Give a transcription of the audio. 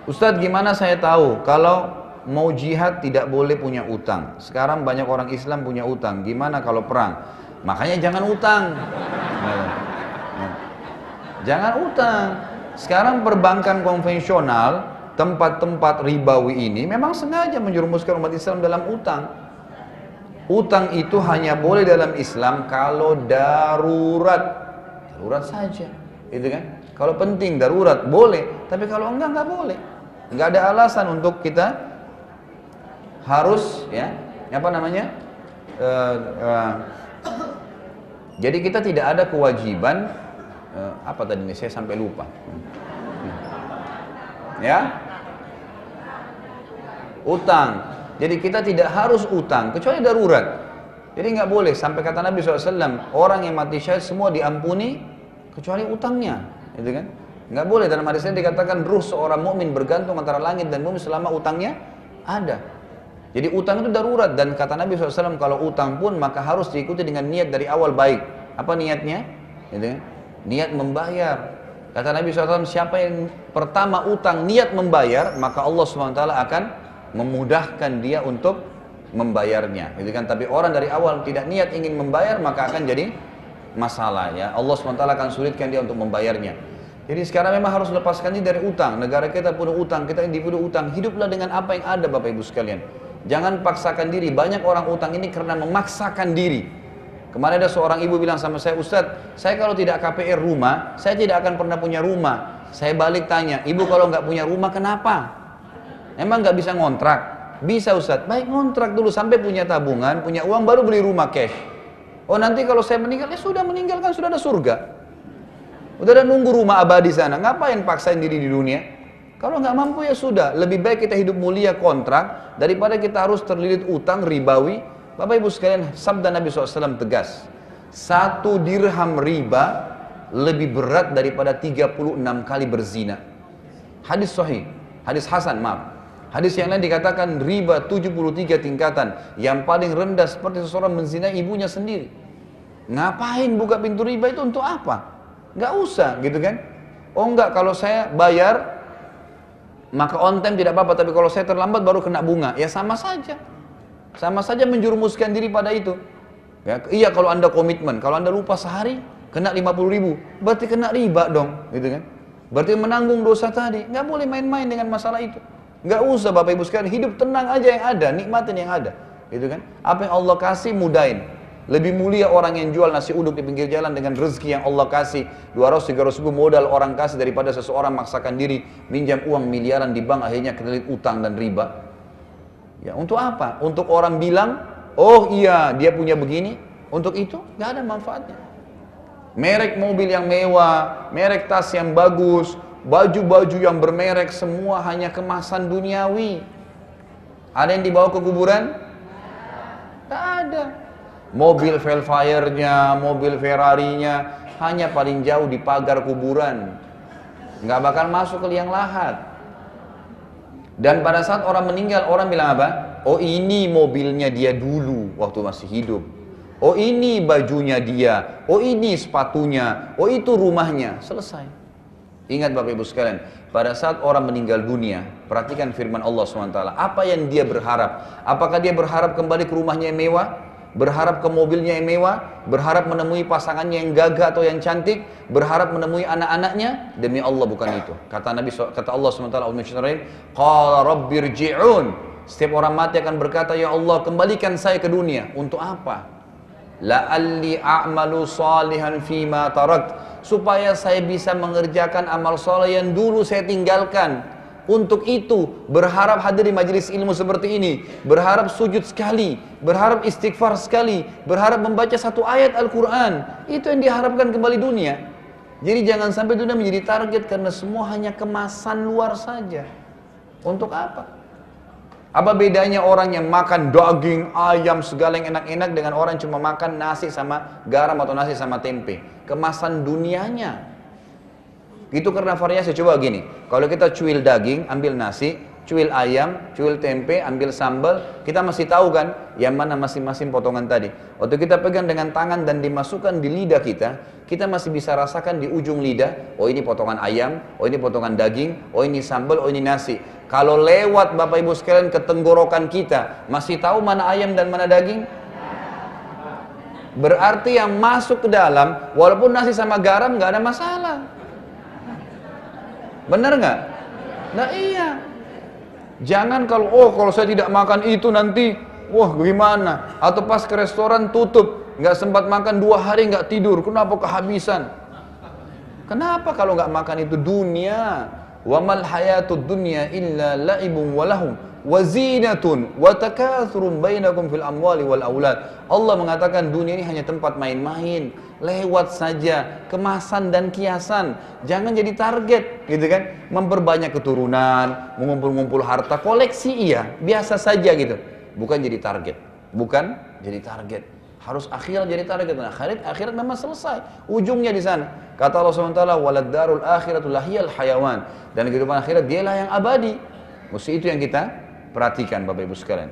Ustadz, gimana saya tahu kalau mau jihad tidak boleh punya utang? Sekarang banyak orang Islam punya utang. Gimana kalau perang? Makanya jangan utang. Jangan utang. Sekarang perbankan konvensional, tempat-tempat ribawi ini memang sengaja menjerumuskan umat Islam dalam utang. Utang itu hanya boleh dalam Islam kalau darurat. Darurat saja, gitu kan? Kalau penting darurat boleh, tapi kalau enggak boleh. Enggak ada alasan untuk kita harus jadi kita tidak ada kewajiban apa tadi nih, saya sampai lupa. Ya, utang. Jadi kita tidak harus utang kecuali darurat. Jadi nggak boleh, sampai kata Nabi SAW, orang yang mati syahid semua diampuni kecuali utangnya, gitu kan? Nggak boleh. Dalam hadis ini dikatakan ruh seorang mukmin bergantung antara langit dan bumi selama utangnya ada. Jadi utang itu darurat, dan kata Nabi SAW, kalau utang pun maka harus diikuti dengan niat dari awal baik. Apa niatnya? Gitu kan? Niat membayar. Kata Nabi SAW, siapa yang pertama utang niat membayar, maka Allah SWT akan memudahkan dia untuk membayarnya, gitu kan? Tapi orang dari awal tidak niat ingin membayar, maka akan jadi masalah, ya. Allah SWT akan sulitkan dia untuk membayarnya. Jadi sekarang memang harus lepaskan diri dari utang. Negara kita punya utang, kita individu utang. Hiduplah dengan apa yang ada, Bapak Ibu sekalian. Jangan paksakan diri. Banyak orang utang ini karena memaksakan diri. Kemarin ada seorang ibu bilang sama saya, Ustadz, saya kalau tidak KPR rumah, saya tidak akan pernah punya rumah. Saya balik tanya, ibu kalau nggak punya rumah kenapa? Emang nggak bisa ngontrak? Bisa, Ustadz. Baik, ngontrak dulu sampai punya tabungan, punya uang, baru beli rumah cash. Oh, nanti kalau saya meninggal, ya sudah, meninggalkan sudah ada surga. Udah ada nunggu rumah abadi sana. Ngapain paksain diri di dunia? Kalau nggak mampu ya sudah. Lebih baik kita hidup mulia kontrak daripada kita harus terlilit utang ribawi. Bapak Ibu sekalian, sabda Nabi SAW tegas. 1 dirham riba lebih berat daripada 36 kali berzina. Hadis sahih, hadis hasan, maaf. Hadis yang lain dikatakan riba 73 tingkatan. Yang paling rendah seperti seseorang menzinai ibunya sendiri. Ngapain buka pintu riba itu untuk apa? Nggak usah, gitu kan? Oh enggak, kalau saya bayar maka on time tidak apa-apa, tapi kalau saya terlambat baru kena bunga. Ya sama saja. Sama saja menjerumuskan diri pada itu. Ya, iya kalau Anda komitmen, kalau Anda lupa sehari kena 50.000, berarti kena riba dong, gitu kan? Berarti menanggung dosa tadi. Nggak boleh main-main dengan masalah itu. Nggak usah, Bapak Ibu sekalian, hidup tenang aja yang ada, nikmatin yang ada, gitu kan? Apa yang Allah kasih mudahin. Lebih mulia orang yang jual nasi uduk di pinggir jalan dengan rezeki yang Allah kasih 200-300 ribu modal orang kasih, daripada seseorang maksakan diri minjam uang miliaran di bank akhirnya ketelit utang dan riba. Ya, untuk apa? Untuk orang bilang, oh iya dia punya begini. Untuk itu nggak ada manfaatnya. Merek mobil yang mewah, merek tas yang bagus, baju-baju yang bermerek, semua hanya kemasan duniawi. Ada yang dibawa ke kuburan? Nggak ada. Mobil Velfire-nya, mobil Ferrari-nya hanya paling jauh di pagar kuburan, nggak bakal masuk ke liang lahat. Dan pada saat orang meninggal, orang bilang apa? Oh ini mobilnya dia dulu waktu masih hidup. Oh ini bajunya dia. Oh ini sepatunya. Oh itu rumahnya. Selesai. Ingat Bapak Ibu sekalian, pada saat orang meninggal dunia, perhatikan firman Allah SWT. Apa yang dia berharap? Apakah dia berharap kembali ke rumahnya yang mewah? Berharap ke mobilnya yang mewah, berharap menemui pasangannya yang gagah atau yang cantik, berharap menemui anak-anaknya? Demi Allah bukan itu. Kata Allah SWT, qala rabbirji'un. Setiap orang mati akan berkata, ya Allah kembalikan saya ke dunia. Untuk apa? La'alli a'malu salihan fima tarakt, supaya saya bisa mengerjakan amal soleh yang dulu saya tinggalkan. Untuk itu berharap hadir di majelis ilmu seperti ini, berharap sujud sekali, berharap istighfar sekali, berharap membaca satu ayat Al-Quran. Itu yang diharapkan kembali dunia. Jadi jangan sampai dunia menjadi target karena semua hanya kemasan luar saja. Untuk apa? Apa bedanya orang yang makan daging, ayam, segala yang enak-enak dengan orang yang cuma makan nasi sama garam atau nasi sama tempe? Kemasan dunianya. Itu karena variasi. Coba gini, kalau kita cuil daging, ambil nasi, cuil ayam, cuil tempe, ambil sambal, kita masih tahu kan yang mana masing-masing potongan tadi. Waktu kita pegang dengan tangan dan dimasukkan di lidah kita masih bisa rasakan di ujung lidah, oh ini potongan ayam, oh ini potongan daging, oh ini sambal, oh ini nasi. Kalau lewat Bapak Ibu sekalian ke tenggorokan kita, masih tahu mana ayam dan mana daging? Berarti yang masuk ke dalam, walaupun nasi sama garam nggak ada masalah. Benar nggak? Nah iya. Jangan kalau saya tidak makan itu nanti, wah gimana? Atau pas ke restoran tutup, nggak sempat makan 2 hari nggak tidur, kenapa kehabisan? Kenapa kalau nggak makan itu dunia? Wa mal hayatud dunya illa la'ibun wa lahum wa zinatun wa takathurun bainakum fil amwali wal aulad. Allah mengatakan dunia ini hanya tempat main-main, lewat saja, kemasan dan kiasan. Jangan jadi target, gitu kan? Memperbanyak keturunan, mengumpul-ngumpul harta, koleksi iya, biasa saja gitu. Bukan jadi target, bukan jadi target. Harus akhirat jadi target. Nah, akhirat memang selesai, ujungnya di sana. Kata Allah SWT, walad darul akhiratul lahiyal hayawan. Dan kehidupan akhirat dialah yang abadi. Mesti itu yang kita perhatikan Bapak Ibu sekalian.